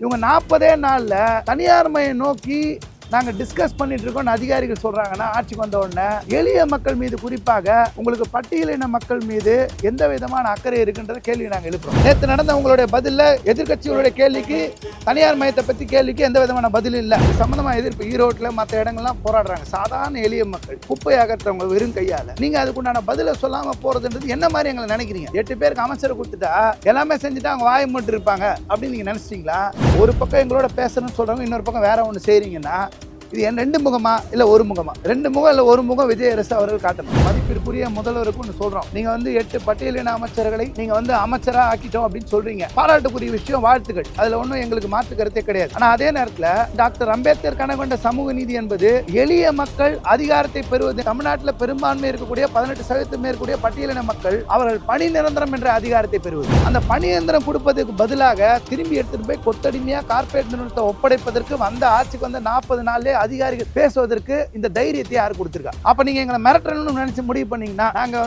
இவங்க 40 நாள்ல தனியார்மையை நோக்கி நாங்க டிஸ்கஸ் பண்ணிட்டு இருக்கோம் அதிகாரிகள் சொல்றாங்கன்னா ஆட்சிக்கு வந்த உடனே எளிய மக்கள் மீது குறிப்பாக உங்களுக்கு பட்டியலின மக்கள் மீது எந்த விதமான அக்கறை இருக்குன்ற கேள்வி நாங்க எழுப்புறோம். நேற்று நடந்த உங்களுடைய பதில்ல எதிர்கட்சிகளுடைய கேள்விக்கு தனியார் மயத்தை பத்தி கேள்விக்கு எந்த விதமான பதிலும் இல்லை. சம்பந்தமா எதிர்ப்பு ஈரோட்டில் மற்ற இடங்கள்லாம் போராடுறாங்க. சாதாரண எளிய மக்கள் குப்பை அகற்றவங்க வெறும் கையால நீங்க அதுக்குண்டான பதில சொல்லாம போறதுன்றது என்ன மாதிரி எங்களை நினைக்கிறீங்க? 8 பேருக்கு அமைச்சரை கொடுத்துட்டா எல்லாமே செஞ்சுட்டு அவங்க வாய் மட்டும் இருப்பாங்க அப்படின்னு நீங்க நினைச்சிட்டீங்களா? ஒரு பக்கம் எங்களோட பேசணும்னு சொல்றவங்க இன்னொரு பக்கம் வேற ஒன்று செய்றீங்கன்னா இது என் 2 முகமா இல்ல ஒரு முகமா? 2 முகம் இல்ல ஒரு முகம் விஜய் அரசு அவர்கள் காட்டணும். மதிப்பிற்குரிய முதல்வருக்கு ஒன்று சொல்றோம். நீங்க 8 பட்டியலின அமைச்சர்களை நீங்க அமைச்சரா ஆக்கிட்டோம் அப்படின்னு சொல்றீங்க. பாராட்டுக்குரிய விஷயம், வாழ்த்துக்கள். அதுல ஒன்றும் எங்களுக்கு மாற்று கருத்தே கிடையாது. ஆனா அதே நேரத்தில் டாக்டர் அம்பேத்கர் கனகொண்ட சமூக நீதி என்பது எளிய மக்கள் அதிகாரத்தை பெறுவது. தமிழ்நாட்டில் பெரும்பான்மை இருக்கக்கூடிய 18% மேற்கூடிய பட்டியலின மக்கள் அவர்கள் பணி நிரந்தரம் என்ற அதிகாரத்தை பெறுவது. அந்த பணி நிரந்தரம் கொடுப்பதற்கு பதிலாக திரும்பி எடுத்துட்டு போய் கொத்தடிமையா கார்பரேட் நிறுவனத்தை ஒப்படைப்பதற்கு வந்த ஆட்சிக்கு வந்த 40 நாள்ல அதிகாரிகள் பேசுவதற்கு இந்த தைரியத்தை யார் கொடுத்திருக்கா? அப்ப நீங்க எங்களை மிரட்டணும்னு நினைச்சு முடிவு பண்ணீங்கன்னா நாங்க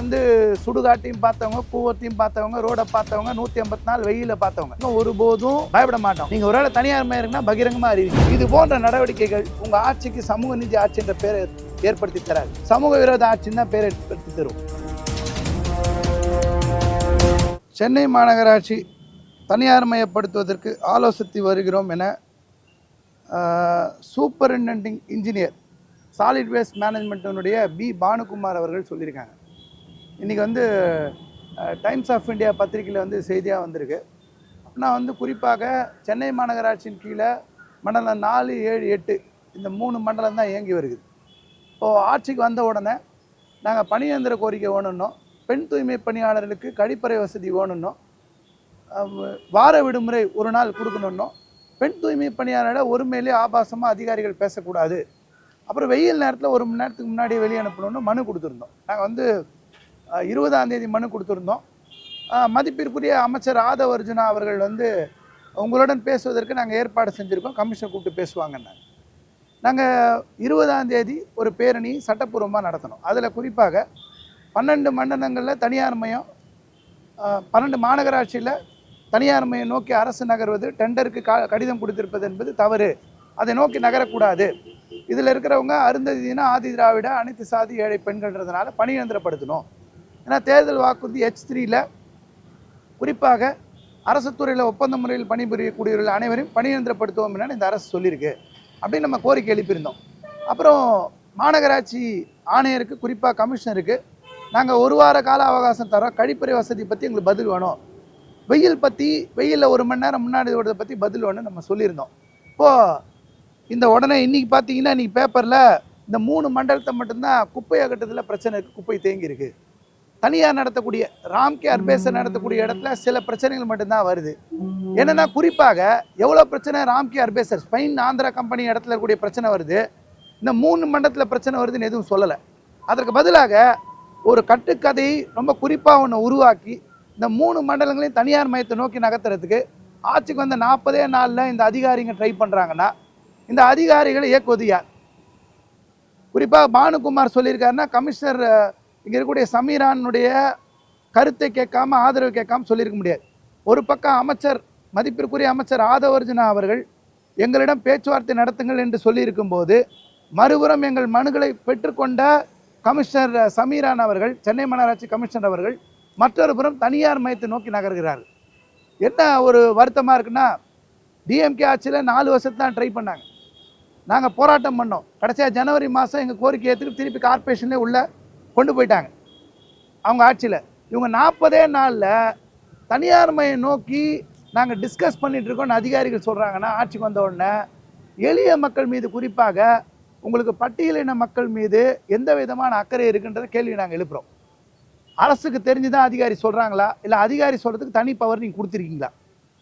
சுடுகாட்டையும் பார்த்தவங்க, கூவத்தையும் பார்த்தவங்க, ரோட பார்த்தவங்க, 154 வெயில பார்த்தவங்க ஒருபோதும் பயப்பட மாட்டோம். நீங்க ஒருவேளை தனியார் மயம்னா பகிரங்கமா அறிவிங்க. இது போன்ற நடவடிக்கைகள் உங்க ஆட்சிக்கு சமூக நீதி ஆட்சி என்ற பெயரை ஏற்படுத்தி தராது. சமூக விரோத ஆட்சின்னு தான் பேர் ஏற்படுத்தி தரும். சென்னை மாநகராட்சி தனியார் மயப்படுத்துவதற்கு ஆலோசித்து வருகிறோம் என சூப்பரிண்டெண்டிங் இன்ஜினியர் சாலிட் வேஸ்ட் மேனேஜ்மெண்ட்டினுடைய பி பானுகுமார் அவர்கள் சொல்லியிருக்காங்க. இன்றைக்கி டைம்ஸ் ஆஃப் இந்தியா பத்திரிகையில் செய்தியாக வந்திருக்கு. அப்படின்னா குறிப்பாக சென்னை மாநகராட்சியின் கீழே மண்டலம் 4, 7, 8 இந்த 3 மண்டலம் தான் இயங்கி வருகிறது. இப்போது ஆட்சிக்கு வந்த உடனே நாங்கள் பணியந்திர கோரிக்கை வேணும்னோம், பெண் தூய்மை பணியாளர்களுக்கு கழிப்பறை வசதி வேணும்னோம், வார விடுமுறை ஒரு நாள் கொடுக்கணுன்னோம், பெண் தூய்மை பணியாளரை ஒருமையிலே ஆபாசமாக அதிகாரிகள் பேசக்கூடாது, அப்புறம் வெயில் நேரத்தில் 1 மணி நேரத்துக்கு முன்னாடி வெளியே அனுப்பணும்னு மனு கொடுத்துருந்தோம். நாங்கள் 20ஆம் தேதி மனு கொடுத்துருந்தோம். மதிப்பிற்குரிய அமைச்சர் ஆதவ் அர்ஜுனா அவர்கள் உங்களுடன் பேசுவதற்கு நாங்கள் ஏற்பாடு செஞ்சுருக்கோம், கமிஷனர் கூப்பிட்டு பேசுவாங்கன்னாங்க. நாங்கள் 20ஆம் தேதி ஒரு பேரணி சட்டப்பூர்வமாக நடத்தணும். அதில் குறிப்பாக 12 மண்டலங்களில் தனியார் மயம், 12 மாநகராட்சியில் தனியார் மையம் நோக்கி அரசு நகர்வது, டெண்டருக்கு கடிதம் கொடுத்திருப்பது என்பது தவறு, அதை நோக்கி நகரக்கூடாது. இதில் இருக்கிறவங்க அருந்ததினா, ஆதி திராவிட, அனைத்து சாதி ஏழை பெண்கள்ன்றதுனால பணி நிரந்தரப்படுத்தணும். ஏன்னா தேர்தல் வாக்குறுதி H3ல் குறிப்பாக அரசு துறையில் ஒப்பந்த முறையில் பணிபுரியக்கூடியவர்கள் அனைவரையும் பணி நிரந்தரப்படுத்துவோம் என இந்த அரசு சொல்லியிருக்கு அப்படின்னு நம்ம கோரிக்கை எழுப்பியிருந்தோம். அப்புறம் மாநகராட்சி ஆணையருக்கு, குறிப்பாக கமிஷனருக்கு நாங்கள் 1 வார கால அவகாசம் தரோம், கழிப்பறை வசதி பற்றி எங்களுக்கு பதில் வேணும், வெயிலில் 1 மணி நேரம் முன்னாடி ஓடுறதை பற்றி பதில் வேணும்னு நம்ம சொல்லியிருந்தோம். இப்போது இந்த உடனே இன்றைக்கி பார்த்தீங்கன்னா இன்றைக்கி பேப்பரில் இந்த 3 மண்டலத்தை மட்டும்தான் குப்பை அகற்றத்தில் பிரச்சனை இருக்குது, குப்பை தேங்கி இருக்குது. தனியார் நடத்தக்கூடிய ராம்கே அர்பேசர் நடத்தக்கூடிய இடத்துல சில பிரச்சனைகள் மட்டும்தான் வருது. என்னென்னா குறிப்பாக எவ்வளோ பிரச்சனை ராம்கே அர்பேசர் ஸ்பெயின் ஆந்திரா கம்பெனி இடத்துல இருக்கக்கூடிய பிரச்சனை வருது, இந்த 3 மண்டலத்தில் பிரச்சனை வருதுன்னு எதுவும் சொல்லலை. அதற்கு பதிலாக ஒரு கட்டுக்கதையை ரொம்ப குறிப்பாக ஒன்று உருவாக்கி இந்த 3 மண்டலங்களையும் தனியார் மையத்தை நோக்கி நகர்த்துறதுக்கு ஆட்சிக்கு வந்த 40 நாளில் இந்த அதிகாரிங்க ட்ரை பண்ணுறாங்கன்னா இந்த அதிகாரிகளை இயக்குவது யார்? குறிப்பாக பானுகுமார் சொல்லியிருக்காருன்னா கமிஷனர் இங்கே இருக்கக்கூடிய சமீரானுடைய கருத்தை கேட்காம, ஆதரவு கேட்காம சொல்லியிருக்க முடியாது. ஒரு பக்கம் அமைச்சர், மதிப்பிற்குரிய அமைச்சர் ஆதவ் அர்ஜுனா அவர்கள் எங்களிடம் பேச்சுவார்த்தை நடத்துங்கள் என்று சொல்லியிருக்கும் போது, மறுபுறம் எங்கள் மனுக்களை பெற்றுக்கொண்ட கமிஷனர் சமீரான் அவர்கள், சென்னை மாநகராட்சி கமிஷனர் அவர்கள் மற்றொரு புறம் தனியார் மையத்தை நோக்கி நகர்கிறார்கள். என்ன ஒரு வருத்தமாக இருக்குன்னா, டிஎம்கே ஆட்சியில் 4 வருஷத்து தான் ட்ரை பண்ணாங்க, நாங்கள் போராட்டம் பண்ணோம், கடைசியாக ஜனவரி மாதம் எங்கள் கோரிக்கை ஏற்றுக்கு திருப்பி கார்பரேஷன்லேயே உள்ளே கொண்டு போயிட்டாங்க அவங்க ஆட்சியில். இவங்க 40 நாளில் தனியார் மையம் நோக்கி நாங்கள் டிஸ்கஸ் பண்ணிகிட்டு இருக்கோம்னு அதிகாரிகள் சொல்கிறாங்கன்னா ஆட்சிக்கு வந்த உடனே எளிய மக்கள் மீது குறிப்பாக உங்களுக்கு பட்டியலின மக்கள் மீது எந்த விதமான அக்கறை இருக்குன்றத கேள்வி நாங்கள் எழுப்புகிறோம். அரசுக்கு தெரிஞ்சுதான் அதிகாரி சொல்கிறாங்களா, இல்லை அதிகாரி சொல்கிறதுக்கு தனி பவர் நீங்கள் கொடுத்துருக்கீங்களா?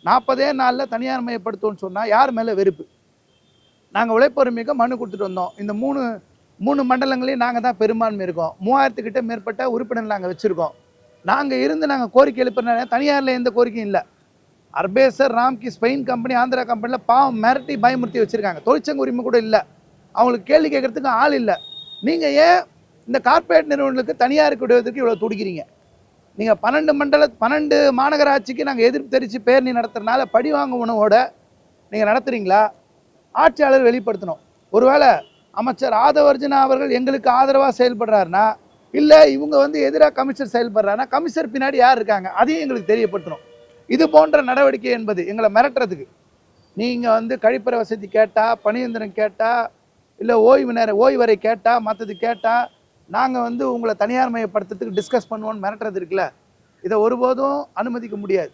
40 நாளில் தனியார் மயப்படுத்தோன்னு சொன்னால் யார் மேலே வெறுப்பு? நாங்கள் உழைப்பொருமைக்கு மனு கொடுத்துட்டு வந்தோம். இந்த 3 மண்டலங்களையும் நாங்கள் தான் பெரும்பான்மை இருக்கோம், 3000 மேற்பட்ட உறுப்பினர் நாங்கள் வச்சுருக்கோம். நாங்கள் கோரிக்கை எழுப்புறதுனால தனியாரில் எந்த கோரிக்கையும் இல்லை. அர்பேசர், ராம்கி, ஸ்பெயின் கம்பெனி, ஆந்திரா கம்பெனியில் பாவம் மிரட்டி பயமுறுத்தி வச்சுருக்காங்க. தொழிற்சங்க உரிமை கூட இல்லை, அவங்களுக்கு கேள்வி கேட்குறதுக்கு ஆள் இல்லை. நீங்கள் ஏன் இந்த கார்பரேட் நிறுவனங்களுக்கு தனியாருக்கு விடுவதற்கு இவ்வளோ துடிக்கிறீங்க? நீங்கள் 12 மாநகராட்சிக்கு நாங்கள் எதிர்ப்பு தெரிவித்து பேரணி நடத்துறதுனால பழி வாங்க உணவோட நீங்கள் நடத்துகிறீங்களா? ஆட்சியாளர் வெளிப்படுத்தணும். ஒருவேளை அமைச்சர் ஆதவர்ஜுனா அவர்கள் எங்களுக்கு ஆதரவாக செயல்படுறாருன்னா, இல்லை இவங்க வந்து எதிராக கமிஷனர் செயல்படுறாருன்னா கமிஷனர் பின்னாடி யார் இருக்காங்க அதையும் எங்களுக்கு தெரியப்படுத்தணும். இது போன்ற நடவடிக்கை என்பது எங்களை மிரட்டுறதுக்கு. நீங்கள் வந்து கழிப்பறை வசதி கேட்டால், பணியந்திரம் கேட்டால், இல்லை ஓய்வறை கேட்டால், மற்றது கேட்டால் நாங்கள் வந்து உங்களை தனியார் மயப்படுத்துறதுக்கு டிஸ்கஸ் பண்ணுவோன்னு மிரட்டுறது இருக்குல்ல, இதை ஒருபோதும் அனுமதிக்க முடியாது.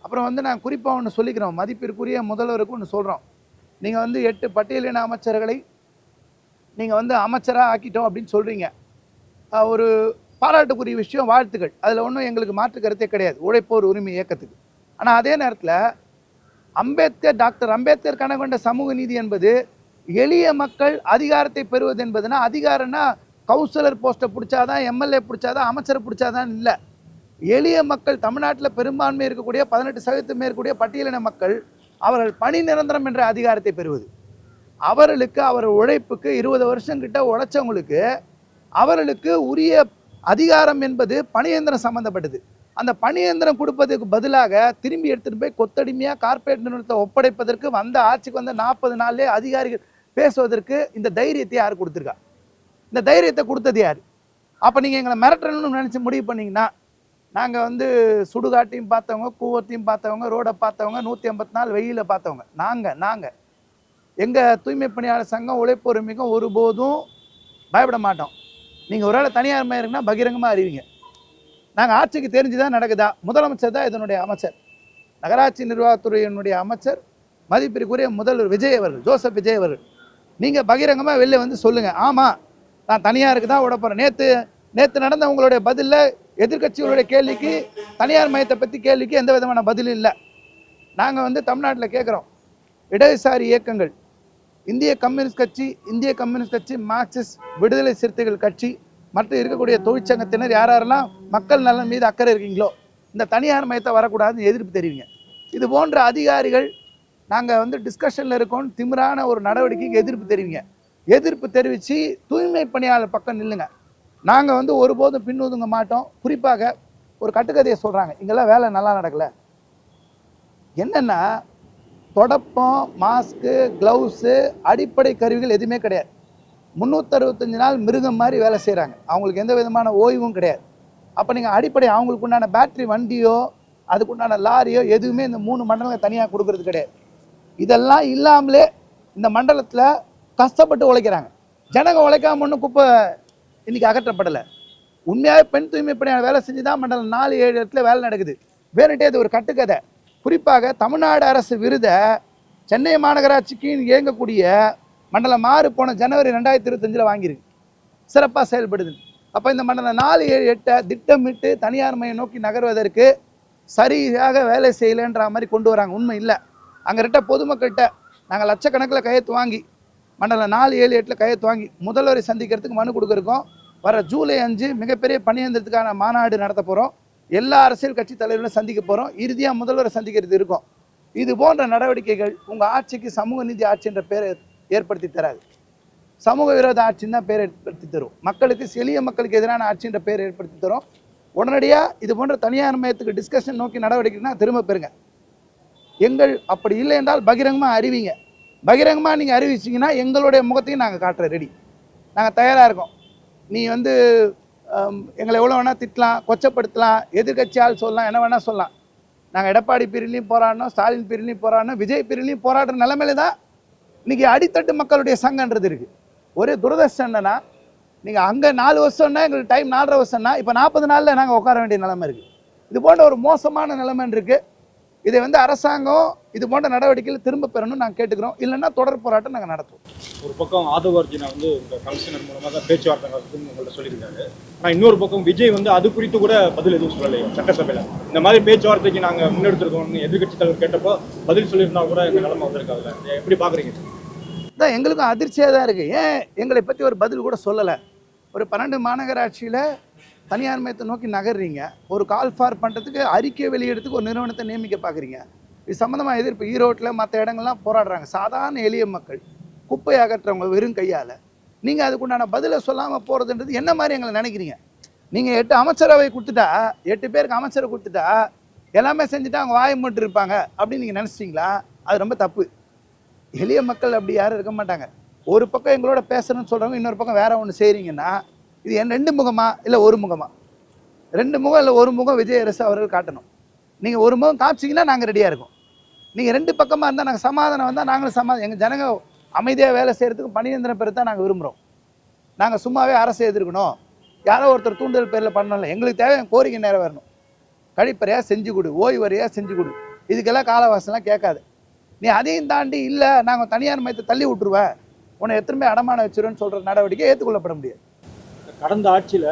அப்புறம் வந்து நான் குறிப்பாக ஒன்று சொல்லிக்கிறோம், மதிப்பிற்குரிய முதல்வருக்கு ஒன்று சொல்கிறோம். நீங்கள் வந்து 8 பட்டியலின அமைச்சர்களை நீங்கள் வந்து அமைச்சராக ஆக்கிட்டோம் அப்படின்னு சொல்கிறீங்க. ஒரு பாராட்டுக்குரிய விஷயம், வாழ்த்துக்கள். அதில் ஒன்றும் எங்களுக்கு மாற்று கருத்தே கிடையாது உழைப்போர் உரிமை இயக்கத்துக்கு. ஆனால் அதே நேரத்தில் டாக்டர் அம்பேத்கர் கனகொண்ட சமூக நீதி என்பது எளிய மக்கள் அதிகாரத்தை பெறுவது என்பதுனா, அதிகாரம்னா கவுன்சிலர் போஸ்ட்டை பிடிச்சாதான், எம்எல்ஏ பிடிச்சாதான், அமைச்சரை பிடிச்சாதான் இல்லை. எளிய மக்கள், தமிழ்நாட்டில் பெரும்பான்மை இருக்கக்கூடிய 18% இருக்கக்கூடிய பட்டியலின மக்கள் அவர்கள் பணி நிரந்தரம் என்ற அதிகாரத்தை பெறுவது. அவர்களுக்கு அவர் உழைப்புக்கு 20 வருஷம் கிட்ட உழைச்சவங்களுக்கு அவர்களுக்கு உரிய அதிகாரம் என்பது பணியந்திரம் சம்பந்தப்பட்டது. அந்த பணியந்திரம் கொடுப்பதற்கு பதிலாக திரும்பி எடுத்துகிட்டு போய் கொத்தடிமையாக கார்ப்பரேட் நிறுவனத்தை ஒப்படைப்பதற்கு வந்த ஆட்சிக்கு வந்த 40 நாள்லேயே அதிகாரிகள் பேசுவதற்கு இந்த தைரியத்தை யார் கொடுத்துருக்கா? இந்த தைரியத்தை கொடுத்தது யார்? அப்போ நீங்கள் எங்களை மிரட்டணும்னு நினச்சி முடிவு பண்ணிங்கன்னா, நாங்கள் வந்து சுடுகாட்டையும் பார்த்தவங்க, கூவத்தையும் பார்த்தவங்க, ரோடை பார்த்தவங்க, 184 வெயில பார்த்தவங்க நாங்கள் எங்கள் தூய்மை பணியாளர் சங்கம் உழைப்போர் மிகவும் ஒருபோதும் பயப்பட மாட்டோம். நீங்கள் ஒருவேளை தனியார் மயருக்குன்னா பகிரங்கமாக அறிவிங்க. நாங்கள் ஆட்சிக்கு தெரிஞ்சுதான் நடக்குதா? முதலமைச்சர் தான் இதனுடைய அமைச்சர், நகராட்சி நிர்வாகத்துறையினுடைய அமைச்சர், மதிப்பிற்குரிய முதல்வர் விஜய் அவர்கள், ஜோசப் விஜய் அவர்கள். நீங்கள் பகிரங்கமாக வெளில வந்து சொல்லுங்கள், ஆமாம் நான் தனியாருக்கு தான் விட போகிறேன். நேற்று நடந்த உங்களுடைய பதிலில் எதிர்கட்சிகளுடைய கேள்விக்கு, தனியார் மையத்தை பற்றி கேள்விக்கு எந்த விதமான பதிலும் இல்லை. நாங்கள் வந்து தமிழ்நாட்டில் கேட்குறோம், இடதுசாரி இயக்கங்கள், இந்திய கம்யூனிஸ்ட் கட்சி, மார்க்சிஸ்ட், விடுதலை சிறுத்தைகள் கட்சி, மற்ற இருக்கக்கூடிய தொழிற்சங்கத்தினர் யாரெல்லாம் மக்கள் நலன் மீது அக்கறை இருக்கீங்களோ இந்த தனியார் மையத்தை வரக்கூடாதுன்னு எதிர்ப்பு தெரிவிங்க. இது போன்ற அதிகாரிகள் நாங்கள் வந்து டிஸ்கஷனில் இருக்கோம் திமிரான ஒரு நடவடிக்கைக்கு எதிர்ப்பு தெரிவிங்க. எதிர்ப்பு தெரிவித்து தூய்மை பணியாளர் பக்கம் நில்லுங்க. நாங்கள் வந்து ஒருபோதும் பின்னொதுங்க மாட்டோம். குறிப்பாக ஒரு கட்டுக்கதையை சொல்கிறாங்க, இங்கெல்லாம் வேலை நல்லா நடக்கலை. என்னென்னா, தொடப்பம், மாஸ்க்கு, க்ளவுஸு, அடிப்படை கருவிகள் எதுவுமே கிடையாது. 365 நாள் மிருகம் மாதிரி வேலை செய்கிறாங்க. அவங்களுக்கு எந்த விதமான ஓய்வும் கிடையாது. அப்போ நீங்கள் அடிப்படை அவங்களுக்கு உண்டான பேட்டரி வண்டியோ அதுக்குண்டான லாரியோ எதுவுமே இந்த 3 மண்டலங்கள் தனியாக கொடுக்கறது கிடையாது. இதெல்லாம் இல்லாமலே இந்த மண்டலத்தில் கஷ்டப்பட்டு உழைக்கிறாங்க. ஜனங்க உழைக்காம ஒன்றும் குப்பை இன்றைக்கி அகற்றப்படலை. உண்மையாகவே பெண் தூய்மை பணியாளர் வேலை செஞ்சு தான் மண்டலம் 4-7 இடத்துல வேலை நடக்குது. வேணுட்டே அது ஒரு கட்டுக்கதை. குறிப்பாக தமிழ்நாடு அரசு விருதை சென்னை மாநகராட்சிக்கு இயங்கக்கூடிய மண்டலம் 6 போன ஜனவரி 2025 வாங்கியிருக்கு. சிறப்பாக செயல்படுது. அப்போ இந்த மண்டலம் 4, 7, 8 திட்டமிட்டு தனியார் மையம் நோக்கி நகர்வதற்கு சரியாக வேலை செய்யலைன்ற மாதிரி கொண்டு வராங்க. உண்மை இல்லை. அங்கே பொதுமக்கள்கிட்ட நாங்கள் லட்சக்கணக்கில் கையெழுத்து வாங்கி, மண்டலம் 4, 7, 8 கையெழுத்து வாங்கி முதல்வரை சந்திக்கிறதுக்கு மனு கொடுக்குறோம். வர ஜூலை 5 மிகப்பெரிய பணியந்திரத்துக்கான மாநாடு நடத்த போகிறோம். எல்லா அரசியல் கட்சி தலைவர்களும் சந்திக்க போகிறோம். இறுதியாக முதல்வரை சந்திக்கிறது இருக்கும். இது போன்ற நடவடிக்கைகள் உங்கள் ஆட்சிக்கு சமூக நீதி ஆட்சி என்ற பேரை ஏற்படுத்தி தராது. சமூக விரோத ஆட்சின்னு தான் பேர் ஏற்படுத்தி தரும். மக்களுக்கு, எளிய மக்களுக்கு எதிரான ஆட்சின்ற பேர் ஏற்படுத்தி தரும். உடனடியாக இது போன்ற தனியார் மையத்துக்கு டிஸ்கஷன் நோக்கி நடவடிக்கைனா திரும்ப பெறுங்க. அப்படி இல்லை என்றால் பகிரங்கமாக அறிவிங்க. பகிரங்கமாக நீங்கள் அறிவிச்சிங்கன்னா எங்களுடைய முகத்தையும் நாங்கள் காட்டுற ரெடி, நாங்கள் தயாராக இருக்கோம். நீ வந்து எங்களை எவ்வளோ வேணால் திட்டலாம், கொச்சப்படுத்தலாம், எதிர்கட்சியால் சொல்லலாம், என்ன வேணால் சொல்லலாம். நாங்கள் எடப்பாடி பிரிலையும் போராடணும், ஸ்டாலின் பிரிலையும் போராடணும், விஜய் பிரிலையும் போராடுற நிலைமையில தான் இன்றைக்கி அடித்தட்டு மக்களுடைய சங்கன்றது இருக்குது. ஒரே துரதிர்ஷ்டம் என்னன்னா, நீங்கள் அங்கே 4 வருஷம்னா எங்களுக்கு டைம் 4.5 வருஷம்னா இப்போ 40 நாளில் நாங்கள் உட்கார வேண்டிய நிலைமை இருக்குது. இது போன்ற ஒரு மோசமான நிலைமை இருக்குது. இதை வந்து அரசாங்கம் இது போன்ற நடவடிக்கைகள் திரும்ப பெறணும்னு நாங்கள் கேட்டுக்கிறோம். இல்லைன்னா தொடர் போராட்டம் நாங்கள் நடத்துவோம். ஒரு பக்கம் ஆதவர்ஜுனா வந்து உங்கள் கமிஷனர் மூலமாக தான் பேச்சுவார்த்தை நடத்துன்னு உங்கள்கிட்ட சொல்லியிருக்காரு. ஆனால் இன்னொரு பக்கம் விஜய் வந்து அது குறித்து கூட பதில் எதுவும் சொல்லலையோ சட்டசபையில். இந்த மாதிரி பேச்சுவார்த்தைக்கு நாங்கள் முன்னெடுத்துருக்கோம்னு எதிர்கட்சி தலைவர் கேட்டப்போ பதில் சொல்லியிருந்தா கூட எங்கள் நிலைமை வந்திருக்காதுல்ல, எப்படி பார்க்குறீங்க? தான் எங்களுக்கும் அதிர்ச்சியாக தான் இருக்குது. ஏன் எங்களை பற்றி ஒரு பதில் கூட சொல்லலை? ஒரு 12 மாநகராட்சியில் தனியார் மையத்தை நோக்கி நகர்றீங்க. ஒரு கால் ஃபார் பண்ணுறதுக்கு அறிக்கை வெளியிடத்துக்கு ஒரு நிறுவனத்தை நியமிக்க பார்க்குறீங்க. இது சம்மந்தமாக எதிர்ப்பு ஈரோட்டில் மற்ற இடங்கள்லாம் போராடுறாங்க. சாதாரண எளிய மக்கள், குப்பை அகற்றவங்க வெறும் கையால். நீங்கள் அதுக்குண்டான பதிலை சொல்லாமல் போகிறதுன்றது என்ன மாதிரி எங்களை நினைக்கிறீங்க? நீங்கள் 8 அமைச்சரவை கொடுத்துட்டா, 8 பேருக்கு அமைச்சரை கொடுத்துட்டா எல்லாமே செஞ்சுட்டு அவங்க வாயை மட்டும் இருப்பாங்க அப்படின்னு நீங்கள் நினச்சிட்டிங்களா? அது ரொம்ப தப்பு. எளிய மக்கள் அப்படி யாரும் இருக்க மாட்டாங்க. ஒரு பக்கம் எங்களோட பேசணும்னு சொல்கிறவங்க இன்னொரு பக்கம் வேற ஒன்று செய்கிறீங்கன்னா இது என் 2 முகமா இல்லை ஒரு முகமா? 2 முகம் இல்லை ஒரு முகம் விஜய் அரசு அவர்கள் காட்டணும். நீங்கள் ஒரு முகம் காமிச்சிங்கன்னா நாங்கள் ரெடியாக இருக்கோம். நீங்கள் 2 பக்கமாக இருந்தால் நாங்கள் சமாதானம் வந்தால் நாங்களும் எங்கள் ஜனங்க அமைதியாக வேலை செய்கிறதுக்கு பணியந்திரம் பெற தான் நாங்கள் விரும்புகிறோம். நாங்கள் சும்மாவே அரசு எதிர்க்கணும், யாரோ ஒருத்தர் தூண்டுதல் பேரில் பண்ணல. எங்களுக்கு தேவை என் கோரிக்கை நிறைவேறணும். கழிப்பறையாக செஞ்சு கொடு, ஓய்வறையாக செஞ்சு கொடு, இதுக்கெல்லாம் காலவாசலாம் கேட்காது. நீ அதையும் தாண்டி இல்லை நாங்கள் தனியார் மையத்தை தள்ளி விட்டுருவேன், உன்னை எத்தனை அடமான வச்சிருவேன்னு சொல்கிற நடவடிக்கை ஏற்றுக்கொள்ளப்பட முடியாது. கடந்த ஆட்சியில்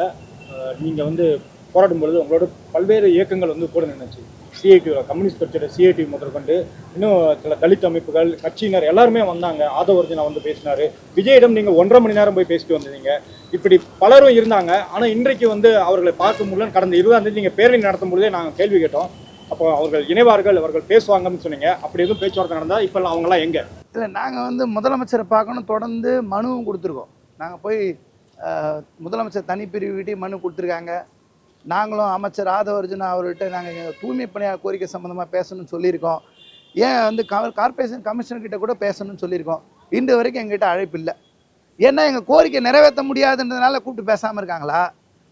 நீங்கள் வந்து போராடும் பொழுது உங்களோட பல்வேறு இயக்கங்கள் வந்து கூட நின்றுச்சு. சிஐடி, கம்யூனிஸ்ட் கட்சியோட சிஐடி முதற்கொண்டு இன்னும் சில தலித் அமைப்புகள், கட்சியினர் எல்லாருமே வந்தாங்க. ஆதவர்ஜனா வந்து பேசினார். விஜயிடம் நீங்கள் 1.5 மணி நேரம் போய் பேசிட்டு வந்தீங்க. இப்படி பலரும் இருந்தாங்க. ஆனால் இன்றைக்கு வந்து அவர்களை பார்க்க முடியல. கடந்த 20ஆம் தேதி நீங்கள் பேரணி நடத்தும் பொழுதே நாங்கள் கேள்வி கேட்டோம். அப்போ அவர்கள் இணைவார்கள், அவர்கள் பேசுவாங்கன்னு சொன்னீங்க. அப்படி எதுவும் பேச்சுவார்த்தை நடந்தால் இப்போ அவங்களாம் எங்கே? இல்லை, நாங்கள் வந்து முதலமைச்சரை பார்க்கணும் தொடர்ந்து மனுவும் கொடுத்துருக்கோம். நாங்கள் போய் முதலமைச்சர் தனிப்பிரிவுகிட்டே மனு கொடுத்துருக்காங்க. நாங்களும் அமைச்சர் ஆதவர்ஜுனா அவர்கிட்ட நாங்கள் தூய்மை பணியாளர் கோரிக்கை சம்மந்தமாக பேசணும்னு சொல்லியிருக்கோம். ஏன் வந்து கார்பரேஷன் கமிஷனர்கிட்ட கூட பேசணும்னு சொல்லியிருக்கோம். இன்று வரைக்கும் எங்ககிட்ட அழைப்பு இல்லை. ஏன்னா எங்கள் கோரிக்கை நிறைவேற்ற முடியாதுன்றதுனால கூப்பிட்டு பேசாமல் இருக்காங்களா,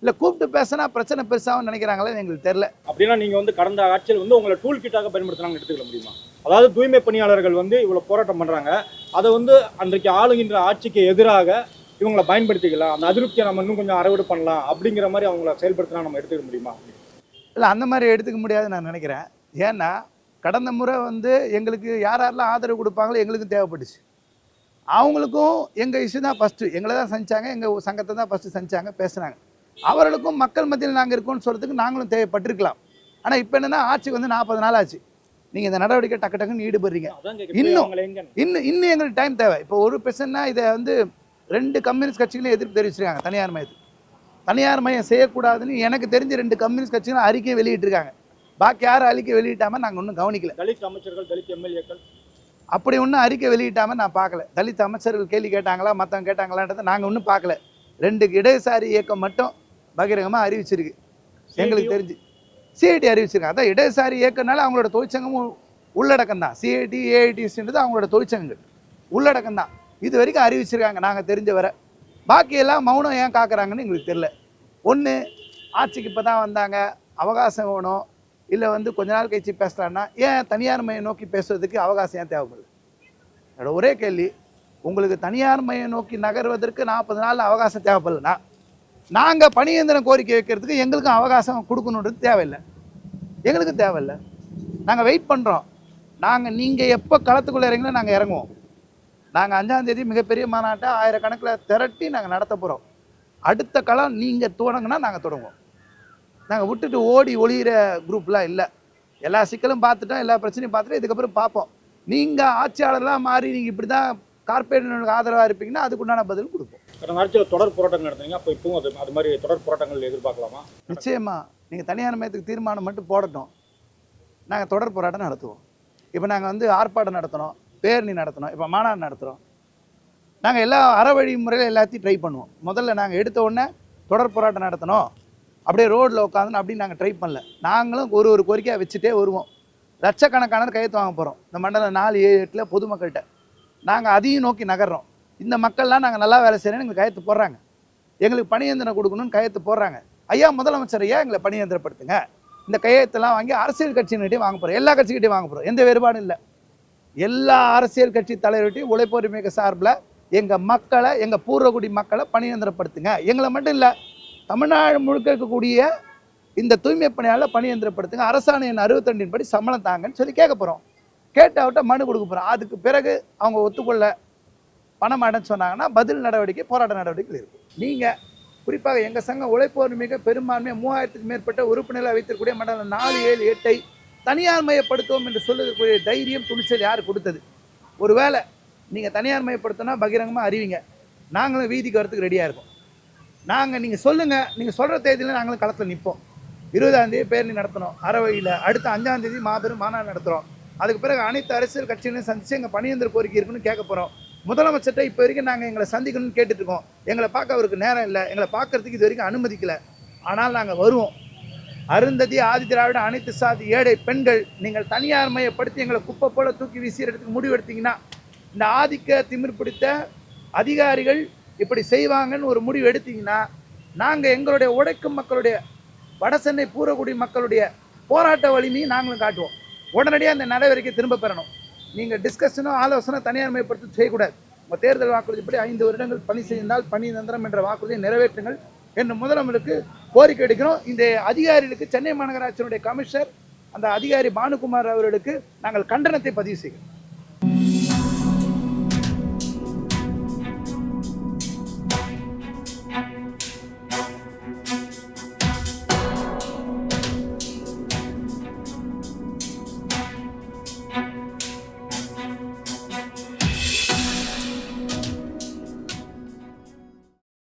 இல்லை கூப்பிட்டு பேசினா பிரச்சனை பெருசாகவும் நினைக்கிறாங்களா எங்களுக்கு தெரியல. அப்படின்னா நீங்கள் வந்து கடந்த ஆட்சியில் வந்து உங்களை டூல் கிட்டாக பயன்படுத்துகிறாங்கன்னு எடுத்துக்கொள்ள முடியுமா? அதாவது தூய்மை பணியாளர்கள் வந்து இவ்வளோ போராட்டம் பண்ணுறாங்க, அதை வந்து அன்றைக்கு ஆளுகின்ற ஆட்சிக்கு எதிராக இவங்களை பயன்படுத்திக்கலாம், அந்த அதிருப்தியை நம்ம இன்னும் கொஞ்சம் அறவீடு பண்ணலாம் அப்படிங்கிற மாதிரி அவங்கள செயல்படுத்தினா நம்ம எடுத்துக்க முடியுமா? இல்லை, அந்த மாதிரி எடுத்துக்க முடியாதுன்னு நான் நினைக்கிறேன். ஏன்னா கடந்த முறை வந்து எங்களுக்கு யாரெல்லாம் ஆதரவு கொடுப்பாங்களோ எங்களுக்கும் தேவைப்பட்டுச்சு. அவங்களுக்கும் எங்கள் இஷ்யூ தான் ஃபஸ்ட்டு, எங்களை தான் சந்திச்சாங்க, எங்கள் சங்கத்தை தான் ஃபஸ்ட்டு சந்திச்சாங்க, பேசுனாங்க. அவர்களுக்கும் மக்கள் மத்தியில் நாங்கள் இருக்கோம்னு சொல்கிறதுக்கு நாங்களும் தேவைப்பட்டிருக்கலாம். ஆனால் இப்போ என்னென்னா ஆட்சிக்கு வந்து 40 நாள் ஆச்சு. நீங்கள் இந்த நடவடிக்கை டக்கு டக்குன்னு ஈடுபடுறீங்க. இன்னும் எங்களுக்கு டைம் தேவை. இப்போ ஒரு பிரச்சனைனா இதை வந்து 2 கம்யூனிஸ்ட் கட்சிகளும் எதிர்ப்பு தெரிவிச்சிருக்காங்க. தனியார் மையத்துக்கு தனியார் மையம் செய்யக்கூடாதுன்னு எனக்கு தெரிஞ்சு 2 கம்யூனிஸ்ட் கட்சிகளும் அறிக்கை வெளியிட்டிருக்காங்க. பாக்கி யாரும் அறிக்கை வெளியிட்டாமல் நாங்கள் ஒன்றும் கவனிக்கல. தலித் அமைச்சர்கள், தலித் எம்எல்ஏக்கள் அப்படி ஒன்றும் அறிக்கை வெளியிட்டாமல் நான் பார்க்கல. தலித் அமைச்சர்கள் கேள்வி கேட்டாங்களா, மற்றவங்க கேட்டாங்களான்றதை நாங்கள் ஒன்றும் பார்க்கல. 2 இடதுசாரி இயக்கம் மட்டும் பகிரங்கமாக அறிவிச்சிருக்கு எங்களுக்கு தெரிஞ்சு. சிஐடி அறிவிச்சிருக்காங்க. அதான் இடதுசாரி இயக்கம்னால அவங்களோட தொழிற்சங்கமும் உள்ளடக்கம் தான். சிஐடி, ஏஐடிஸ்ன்றது அவங்களோட தொழிற்சங்கங்கள் உள்ளடக்கம் தான். இது வரைக்கும் அறிவிச்சிருக்காங்க நாங்கள் தெரிஞ்ச வர. பாக்கியெல்லாம் மௌனம் ஏன் காக்குறாங்கன்னு எங்களுக்கு தெரியல. ஒன்று, ஆட்சிக்கு இப்போ தான் வந்தாங்க, அவகாசம் வேணும், இல்லை வந்து கொஞ்ச நாள் கழிச்சு பேசுகிறான்னா ஏன் தனியார் மையம் நோக்கி பேசுறதுக்கு அவகாசம் ஏன் தேவைப்படுது? என்னோட ஒரே கேள்வி, உங்களுக்கு தனியார் மையம் நோக்கி நகர்வதற்கு 40 நாள் அவகாசம் தேவைப்படலைன்னா நாங்கள் பணியந்திரம் கோரிக்கை வைக்கிறதுக்கு எங்களுக்கும் அவகாசம் கொடுக்கணுன்றது தேவையில்லை. எங்களுக்கும் தேவையில்லை. நாங்கள் வெயிட் பண்ணுறோம். நீங்கள் எப்போ களத்துக்குள்ளே இறங்கினா நாங்கள் இறங்குவோம். நாங்கள் 5ஆம் தேதி மிகப்பெரிய மாநாட்டை 1000 கணக்கில் திரட்டி நாங்கள் நடத்த போகிறோம். அடுத்த களம் நீங்கள் தொடங்கினா நாங்கள் தொடங்குவோம். நாங்கள் விட்டுட்டு ஓடி ஒளிகிற குரூப்லாம் இல்லை. எல்லா சிக்கலும் பார்த்துட்டோம், எல்லா பிரச்சனையும் பார்த்துட்டு இதுக்கப்புறம் பார்ப்போம். நீங்கள் ஆட்சியாளர்லாம் மாறி நீங்கள் இப்படி தான் கார்பரேட்டுக்கு ஆதரவாக இருப்பீங்கன்னா அதுக்குண்டான பதில் கொடுப்போம். கடந்த ஆட்சியில் தொடர் போராட்டங்கள் நடத்துனீங்க, அப்போ இப்பவும் அது மாதிரி தொடர் போராட்டங்கள் எதிர்பார்க்கலாமா? நிச்சயமாக. நீங்கள் தனியார் மையத்துக்கு தீர்மானம் மட்டும் போடட்டும், நாங்கள் தொடர் போராட்டம் நடத்துவோம். இப்போ நாங்கள் வந்து ஆர்ப்பாட்டம் நடத்தணும், பேரணி நடத்தணும், இப்போ மாநாடு நடத்துகிறோம். நாங்கள் எல்லா அறவழி முறையில் எல்லாத்தையும் ட்ரை பண்ணுவோம். முதல்ல நாங்கள் எடுத்த உடனே தொடர் போராட்டம் நடத்தணும், அப்படியே ரோட்டில் உட்காந்துன்னு அப்படின்னு நாங்கள் ட்ரை பண்ணல. நாங்களும் ஒரு கோரிக்கையாக வச்சுட்டே வருவோம். லட்சக்கணக்கான கையெழுத்து வாங்க போகிறோம் இந்த மண்டலம் 4, 7, 8 பொதுமக்கள்கிட்ட. நாங்கள் அதையும் நோக்கி நகர்றோம். இந்த மக்கள்லாம் நாங்கள் நல்லா வேலை செய்கிறேன்னு எங்களுக்கு கையெழுத்து போடுறாங்க, எங்களுக்கு பணியந்திரம் கொடுக்கணும்னு கையெழுத்து போடுறாங்க. ஐயா முதலமைச்சர், ஐயா எங்களை பணியந்திரப்படுத்துங்க. இந்த கையெழுத்தெல்லாம் வாங்கி அரசியல் கட்சியினர்கிட்டையும் வாங்க போகிறோம், எல்லா கட்சிக்கிட்டையும் வாங்க போகிறோம். எந்த வேறுபாடும் இல்லை. எல்லா அரசியல் கட்சி தலைவர்கிட்டையும் உழைப்போர் மிக சார்பில் எங்கள் மக்களை, எங்கள் பூர்வகுடி மக்களை பணியந்திரப்படுத்துங்க. எங்களை மட்டும் இல்லை, தமிழ்நாடு முழுக்க இருக்கக்கூடிய இந்த தூய்மை பணியாளர் பணியந்திரப்படுத்துங்க. அரசாணை எண் 62 படி சம்பளம் தாங்கன்னு சொல்லி கேட்க போகிறோம். கேட்டவிட்ட மனு கொடுக்க போகிறோம். அதுக்கு பிறகு அவங்க ஒத்துக்கொள்ள பணம் அடைன்னு சொன்னாங்கன்னா பதில் நடவடிக்கை, போராட்ட நடவடிக்கைகள் இருக்கும். நீங்கள் குறிப்பாக எங்கள் சங்கம் உழைப்போர் மிக பெரும்பான்மையாக 3000க்கும் மேற்பட்ட உறுப்பினர்களை வைத்திருக்கக்கூடிய மண்டலம் 4, 7, 8 தனியார் மையப்படுத்துவோம் என்று சொல்லுறதுக்குரிய தைரியம், துணிச்சல் யார் கொடுத்தது? ஒருவேளை நீங்கள் தனியார் மையப்படுத்தினா பகிரங்கமாக அறிவிங்க, நாங்களும் வீதிக்கு வரத்துக்கு ரெடியாக இருக்கோம். நீங்கள் சொல்லுங்கள், நீங்கள் சொல்கிற தேதியில் நாங்களும் களத்தில் நிற்போம். 20ஆம் தேதி பேரணி நடத்தணும் அறவழியில், அடுத்த 5ஆம் தேதி மாபெரும் மாநாடு நடத்துகிறோம். அதுக்கு பிறகு அனைத்து அரசியல் கட்சிகளையும் சந்தித்து எங்கள் பணியந்திர கோரிக்கை இருக்குன்னு கேட்க போகிறோம். முதலமைச்சர்கிட்ட இப்போ வரைக்கும் நாங்கள் எங்களை சந்திக்கணும்னு கேட்டுட்ருக்கோம். எங்களை பார்க்க அவருக்கு நேரம் இல்லை, எங்களை பார்க்குறதுக்கு இது வரைக்கும் அனுமதிக்கலை. ஆனால் நாங்கள் வருவோம். அருந்ததி, ஆதி திராவிட, அனைத்து சாதி, ஏழை பெண்கள், நீங்கள் தனியார் மையப்படுத்தி எங்களை குப்பை போல தூக்கி வீசிறதுக்கு முடிவு எடுத்தீங்கன்னா இந்த ஆதிக்க திமிர் பிடித்த அதிகாரிகள் இப்படி செய்வாங்கன்னு ஒரு முடிவு எடுத்தீங்கன்னா நாங்கள் எங்களுடைய உழைக்கும் மக்களுடைய வடசென்னை பூரக்குடி மக்களுடைய போராட்ட வலிமையை நாங்களும் காட்டுவோம். உடனடியாக அந்த நடவடிக்கை திரும்ப பெறணும். நீங்கள் டிஸ்கஷனோ ஆலோசனை தனியார் மயப்படுத்தி செய்யக்கூடாது. உங்கள் தேர்தல் வாக்குறுதிப்படி 5 வருடங்கள் பணி செய்தால் பணி நிரந்தரம் என்ற வாக்குறுதியை நிறைவேற்றுங்கள் என்று முதலமைச்சருக்கு கோரிக்கை எடுக்கிறோம். இந்த அதிகாரிகளுக்கு சென்னை மாநகராட்சியினுடைய கமிஷனர் அந்த அதிகாரி பானுகுமார் அவர்களுக்கு நாங்கள் கண்டனத்தை பதிவு செய்கிறோம்.